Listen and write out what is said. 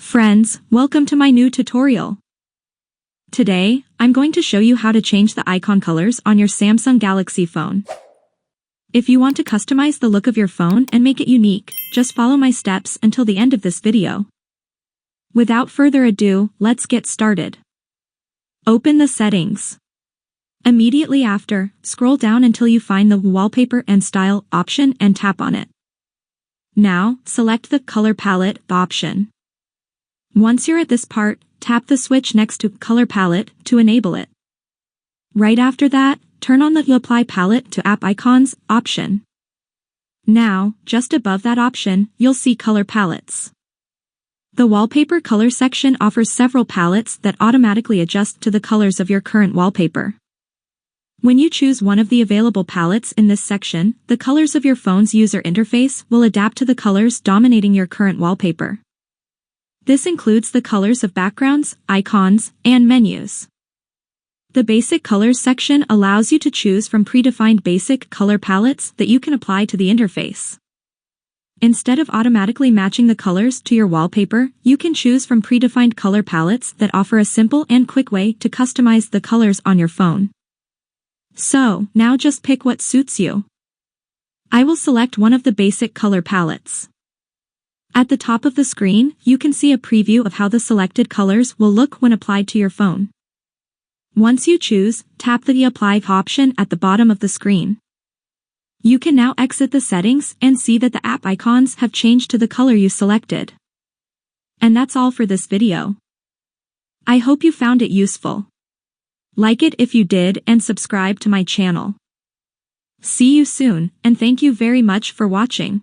Friends, welcome to my new tutorial. Today, I'm going to show you how to change the icon colors on your Samsung Galaxy phone. If you want to customize the look of your phone and make it unique, just follow my steps until the end of this video. Without further ado, let's get started. Open the settings. Immediately after, scroll down until you find the Wallpaper and Style option and tap on it. Now, select the Color Palette option. Once you're at this part, tap the switch next to Color Palette to enable it. Right after that, turn on the Apply Palette to App Icons option. Now, just above that option, you'll see Color Palettes. The Wallpaper Color section offers several palettes that automatically adjust to the colors of your current wallpaper. When you choose one of the available palettes in this section, the colors of your phone's user interface will adapt to the colors dominating your current wallpaper. This includes the colors of backgrounds, icons, and menus. The Basic Colors section allows you to choose from predefined basic color palettes that you can apply to the interface. Instead of automatically matching the colors to your wallpaper, you can choose from predefined color palettes that offer a simple and quick way to customize the colors on your phone. So, now just pick what suits you. I will select one of the basic color palettes. At the top of the screen, you can see a preview of how the selected colors will look when applied to your phone. Once you choose, tap the Apply option at the bottom of the screen. You can now exit the settings and see that the app icons have changed to the color you selected. And that's all for this video. I hope you found it useful. Like it if you did and subscribe to my channel. See you soon, and thank you very much for watching.